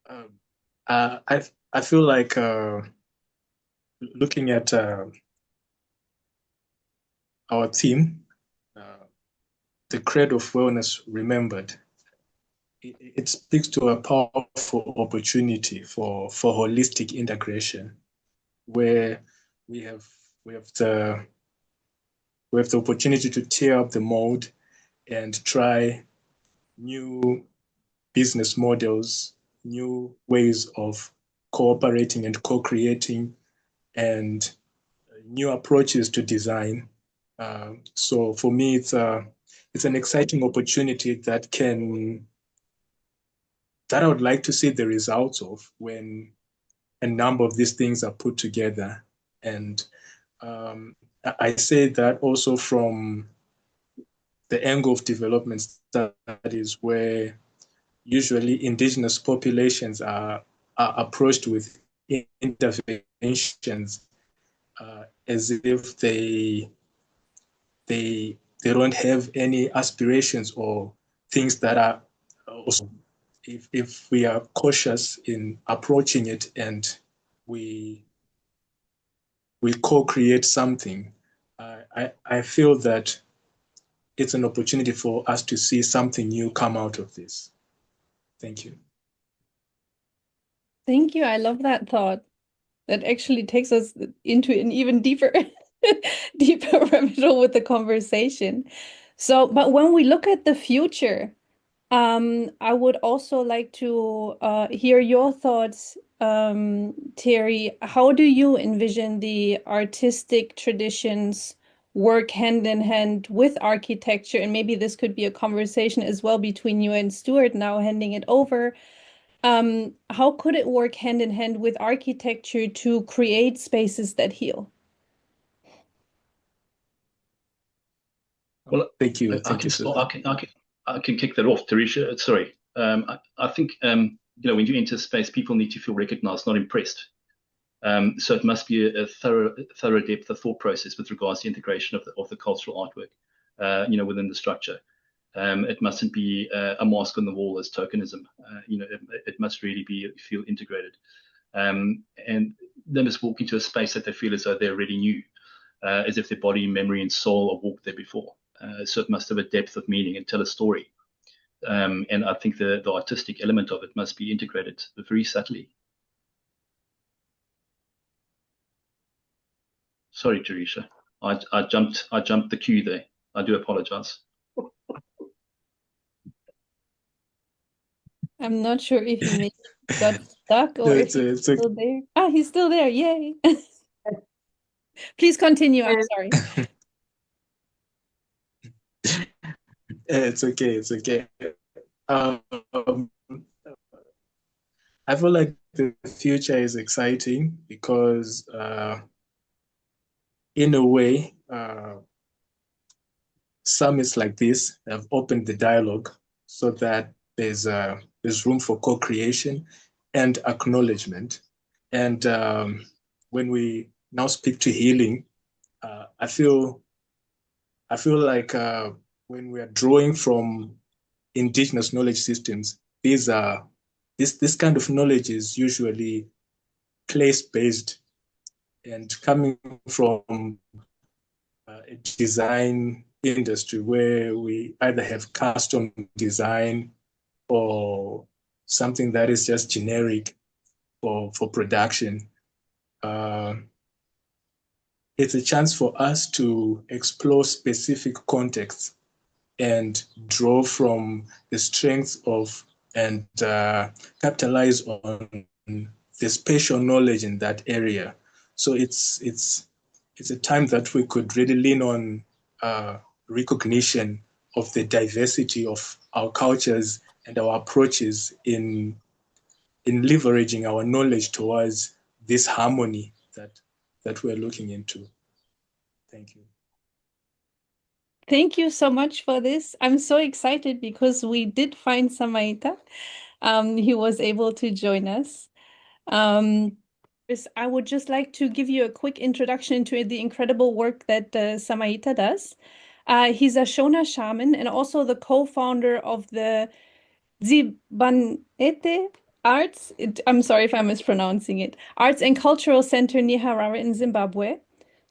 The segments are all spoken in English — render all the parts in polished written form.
Um, I feel like looking at our theme, uh, the creed of wellness remembered, it speaks to a powerful opportunity for holistic integration, where we have we have the we have the opportunity to tear up the mold and try new business models, new ways of cooperating and co-creating, and new approaches to design. So for me, it's an exciting opportunity that I would like to see the results of when a number of these things are put together. And I say that also from the angle of development studies, where usually indigenous populations are approached with interventions as if they don't have any aspirations or things that are also, if we are cautious in approaching it and we we co-create something, I feel that it's an opportunity for us to see something new come out of this. Thank you. Thank you. I love that thought. That actually takes us into an even deeper, deeper rabbit hole with the conversation. So, but when we look at the future, I would also like to hear your thoughts, Terry. How do you envision the artistic traditions work hand in hand with architecture? And maybe this could be a conversation as well between you and Stuart, now handing it over. How could it work hand in hand with architecture to create spaces that heal? Well, Thank you. I Thank you, can start. Susan. I can kick that off, Teereraishe. Sorry. I think when you enter space, people need to feel recognized, not impressed. So it must be a thorough depth of thought process with regards to integration of the cultural artwork, within the structure. It mustn't be a mask on the wall as tokenism. It must really feel integrated. And they must walk into a space that they feel as though they already knew, as if their body, memory, and soul have walked there before. So it must have a depth of meaning and tell a story. And I think the artistic element of it must be integrated very subtly. Sorry, Teereraishe. I jumped the queue there. I do apologize. I'm not sure if he maybe got stuck No, or if he's it's a still there. Ah, he's still there. Yay. Please continue. I'm sorry. it's okay. It's okay. Um, I feel like the future is exciting because, in a way, summits like this have opened the dialogue so that there's room for co-creation and acknowledgement. And when we now speak to healing, I feel like when we are drawing from indigenous knowledge systems, this kind of knowledge is usually place based and coming from a design industry where we either have custom design or something that is just generic for production. Uh, it's a chance for us to explore specific contexts and draw from the strengths of and capitalize on the spatial knowledge in that area. So it's a time that we could really lean on recognition of the diversity of our cultures and our approaches in leveraging our knowledge towards this harmony that we're looking into. Thank you. Thank you so much for this. I'm so excited because we did find Samaita. He was able to join us. Um, I would just like to give you a quick introduction to the incredible work that Samaita does. He's a Shona shaman and also the co-founder of the Zibanete I'm sorry if I'm mispronouncing it. Arts and Cultural Center near Harare in Zimbabwe.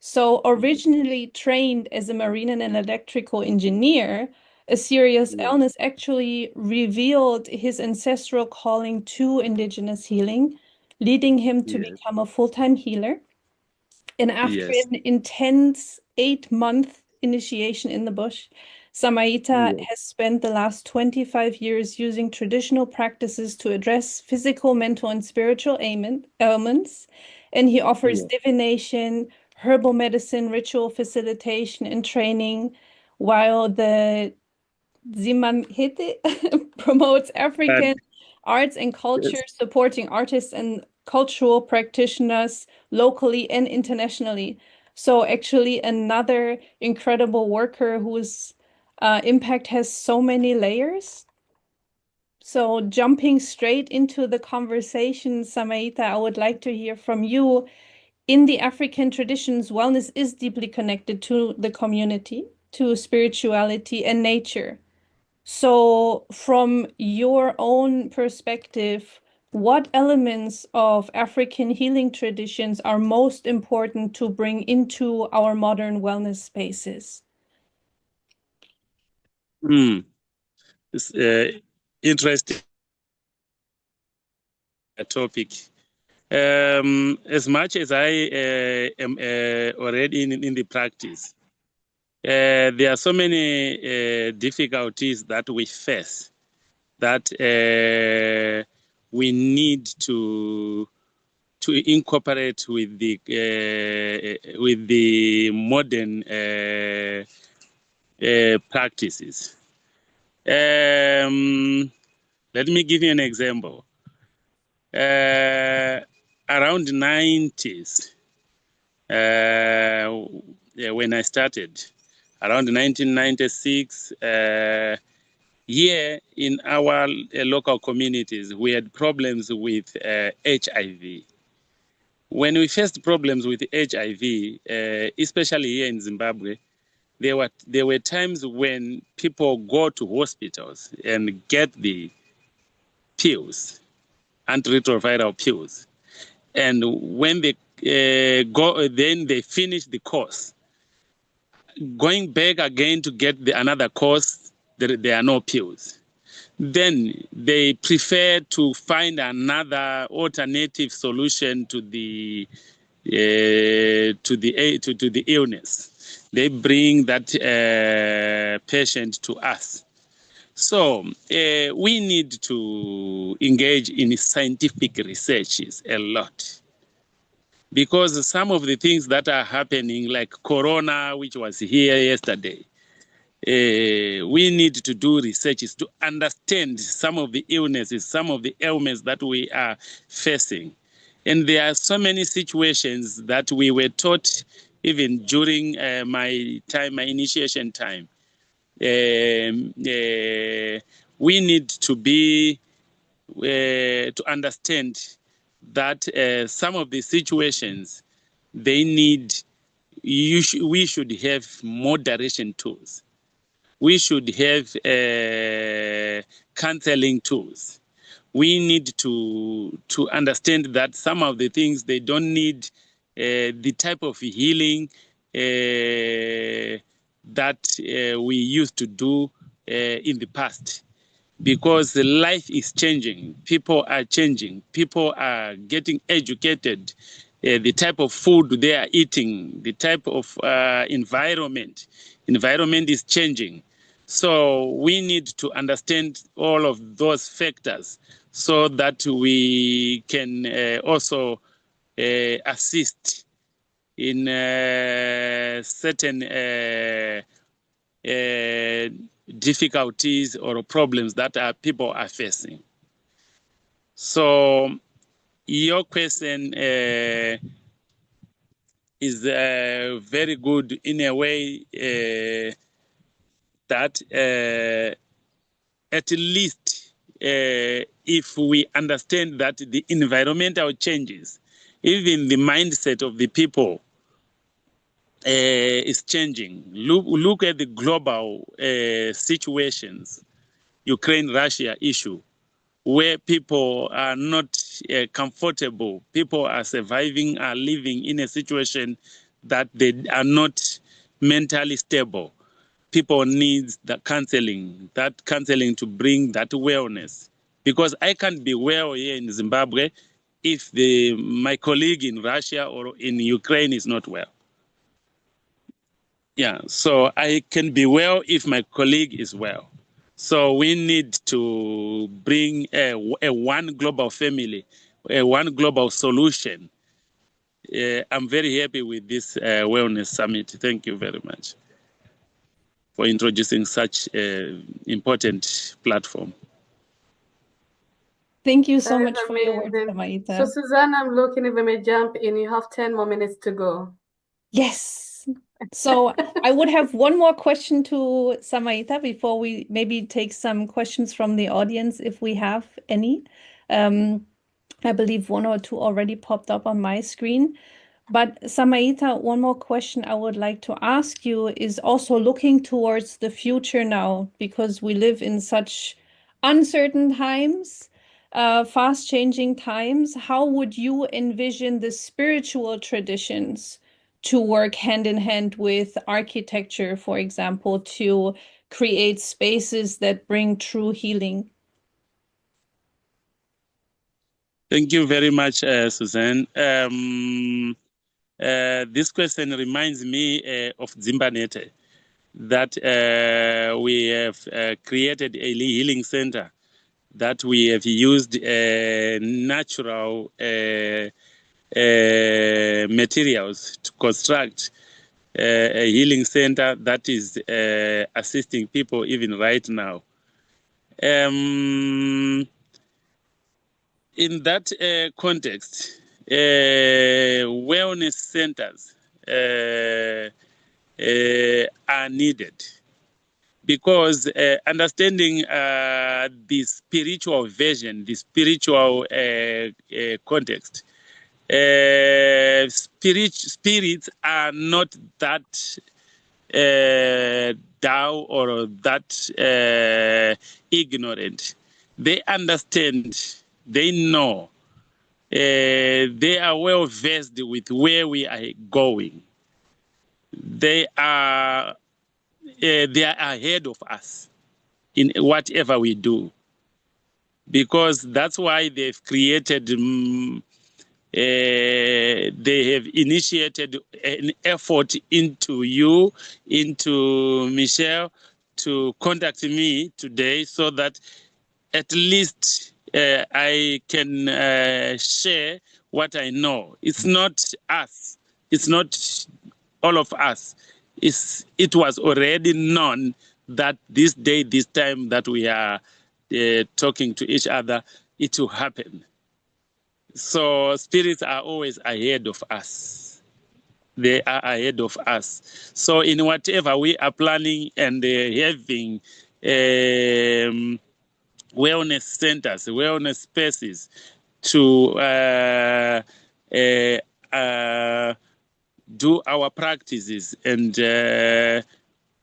So originally trained as a marine and an electrical engineer, a serious illness actually revealed his ancestral calling to indigenous healing, leading him to become a full-time healer. And after an intense 8-month initiation in the bush, Samaita has spent the last 25 years using traditional practices to address physical, mental, and spiritual ailments. And he offers divination, herbal medicine, ritual facilitation, and training, while the Zimanhete promotes African arts and culture, supporting artists and cultural practitioners locally and internationally. So actually another incredible worker whose impact has so many layers. So jumping straight into the conversation, Samaita, I would like to hear from you. In the African traditions, wellness is deeply connected to the community, to spirituality and nature. So, from your own perspective, what elements of African healing traditions are most important to bring into our modern wellness spaces? It's interesting topic. As much as I am already in the practice, there are so many difficulties that we face that we need to incorporate with the modern practices. Let me give you an example. Around 90s, when I started, around 1996, here in our local communities, we had problems with HIV. When we faced problems with HIV, especially here in Zimbabwe, there were times when people go to hospitals and get the pills, antiretroviral pills, and when they go, then they finish the course. Going back again to get another course, there are no pills. Then they prefer to find another alternative solution to the illness. They bring that patient to us. So we need to engage in scientific researches a lot, because some of the things that are happening, like Corona, which was here yesterday, we need to do researches to understand some of the illnesses, some of the ailments that we are facing. And there are so many situations that we were taught even during my initiation time. We need to be to understand that some of the situations they need, we should have moderation tools. We should have counseling tools. We need to understand that some of the things they don't need the type of healing that we used to do in the past, because life is changing, people are changing, people are getting educated, the type of food they are eating, the type of environment is changing. So we need to understand all of those factors so that we can also assist in certain difficulties or problems that people are facing. So your question is very good in a way that at least if we understand that the environmental changes, even the mindset of the people is changing. Look at the global situations, Ukraine-Russia issue. where people are not comfortable. People are surviving, are living in a situation that they are not mentally stable. People need the counseling, that counseling to bring that wellness. Because I can't be well here in Zimbabwe if my colleague in Russia or in Ukraine is not well. Yeah, so I can be well if my colleague is well. So we need to bring a one global family, a one global solution. I'm very happy with this wellness summit. Thank you very much for introducing such an important platform. Thank you so much for your work, So Samaita. Susanne, I'm looking if I may jump in. You have 10 more minutes to go. Yes. So I would have one more question to Samaita before we maybe take some questions from the audience if we have any. I believe one or two already popped up on my screen. But Samaita, one more question I would like to ask you is also looking towards the future now, because we live in such uncertain times, fast-changing times. How would you envision the spiritual traditions to work hand in hand with architecture, for example, to create spaces that bring true healing? Thank you very much, Susanne. This question reminds me of Zimbanete, that we have created a healing center, that we have used natural materials to construct a healing center that is assisting people even right now. In that context, wellness centers are needed, because understanding the spiritual vision, the spiritual context, spirits are not that dull or that ignorant. They understand, they know, they are well versed with where we are going. They are ahead of us in whatever we do, because that's why they've created, they have initiated an effort into you, into Michelle, to contact me today, so that at least I can share what I know. It's not us. It's not all of us. It was already known that this day, this time that we are talking to each other, it will happen. So spirits are always ahead of us. They are ahead of us. So in whatever we are planning and having wellness centers, wellness spaces to do our practices and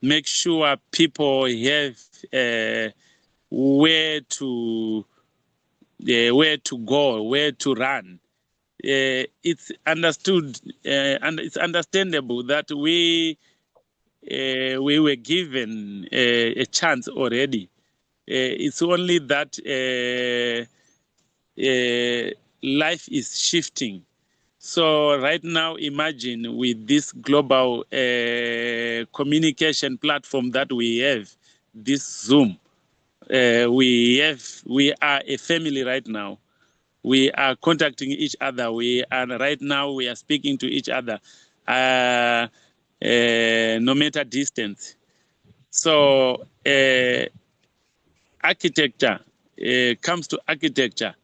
make sure people have where to go, where to run. It's understood and it's understandable that we were given a chance already. It's only that life is shifting. So right now, imagine with this global communication platform that we have, this Zoom, we are a family right now. We are contacting each other. Right now we are speaking to each other, no matter distance. So architecture comes to architecture.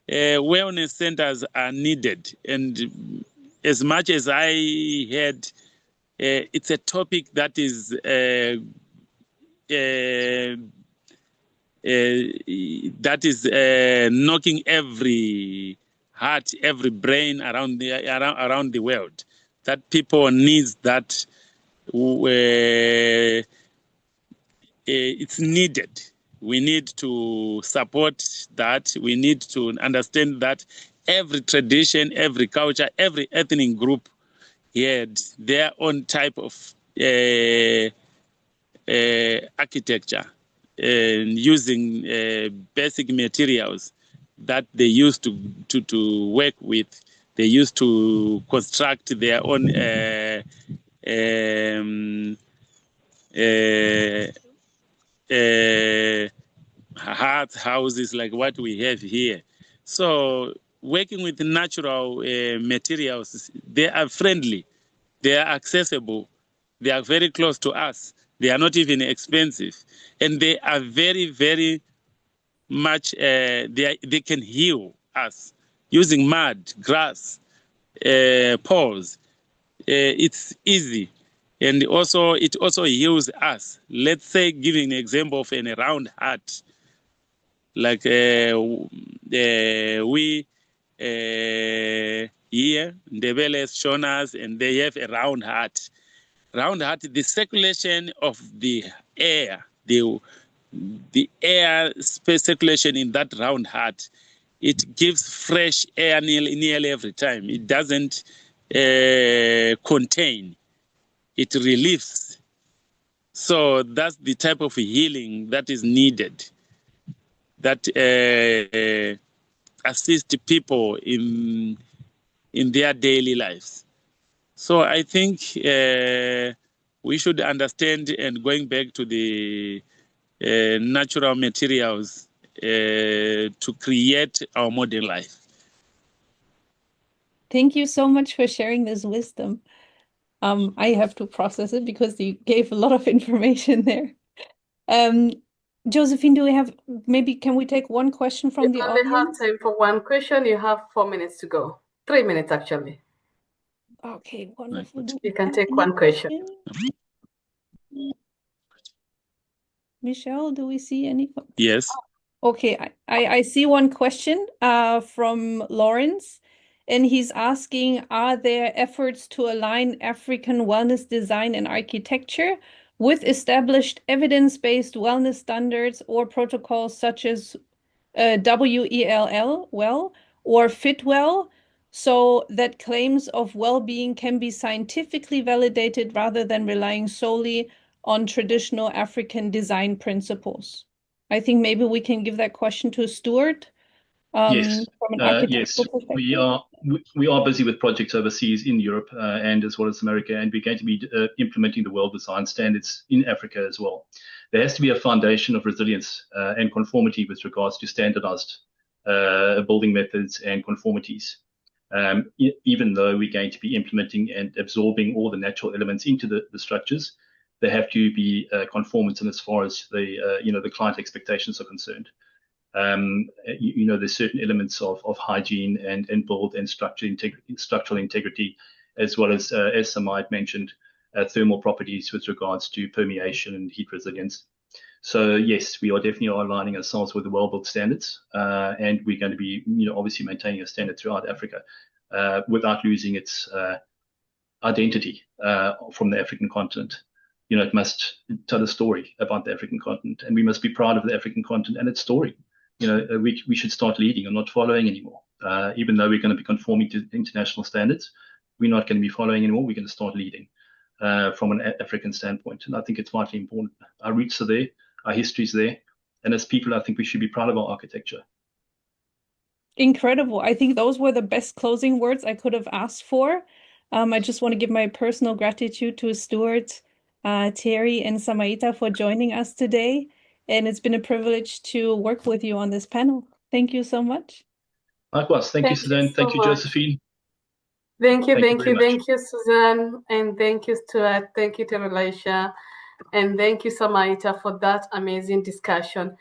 Wellness centers are needed, and as much as I heard, it's a topic that is knocking every heart, every brain around the world. That people needs that. It's needed. We need to support that. We need to understand that every tradition, every culture, every ethnic group had their own type of architecture and using basic materials that they used to work with. They used to construct their own huts, houses like what we have here. So working with natural materials, they are friendly, they are accessible, they are very close to us. They are not even expensive, and they are very, very much. They can heal us using mud, grass, paws. It's easy, and also it also heals us. Let's say, giving an example of a round heart, like we here Ndebele has shown us, and they have a round heart. Round heart, the circulation of the air, the air space circulation in that round heart, it gives fresh air nearly every time. It doesn't contain, it relieves. So that's the type of healing that is needed, that assist people in their daily lives. So I think we should understand, and going back to the natural materials to create our modern life. Thank you so much for sharing this wisdom. I have to process it because you gave a lot of information there. Josephine, do we have, maybe can we take one question from the audience? You only have time for one question. You have 4 minutes to go. 3 minutes, actually. Okay, wonderful. You can take one question. Michelle, do we see any? Yes. Okay, I see one question from Lawrence, and he's asking, are there efforts to align African wellness design and architecture with established evidence-based wellness standards or protocols such as WELL, well, or FitWell, so that claims of well-being can be scientifically validated rather than relying solely on traditional African design principles? I think maybe we can give that question to Stuart. Yes, from an architectural perspective. we are busy with projects overseas in Europe and as well as America, and we're going to be implementing the well design standards in Africa as well. There has to be a foundation of resilience and conformity with regards to standardized building methods and conformities. Even though we're going to be implementing and absorbing all the natural elements into the structures, they have to be conformant as far as the client expectations are concerned. There's certain elements of hygiene and build and structural integrity, as well as Samad mentioned, thermal properties with regards to permeation and heat resilience. So yes, we are definitely aligning ourselves with the well-built standards, and we're going to be, obviously maintaining a standard throughout Africa without losing its identity from the African continent. It must tell a story about the African continent, and we must be proud of the African continent and its story. We should start leading and not following anymore. Even though we're going to be conforming to international standards, we're not going to be following anymore. We're going to start leading from an African standpoint. And I think it's vitally important. Our roots are there, our history is there. And as people, I think we should be proud of our architecture. Incredible. I think those were the best closing words I could have asked for. I just want to give my personal gratitude to Stuart, Terry, and Samaita for joining us today. And it's been a privilege to work with you on this panel. Thank you so much. Likewise. Thank you, Susanne. Thank you, Josephine. Thank you, Susanne. And thank you, Stuart. Thank you, Teereraishe. And thank you, Samaita, for that amazing discussion.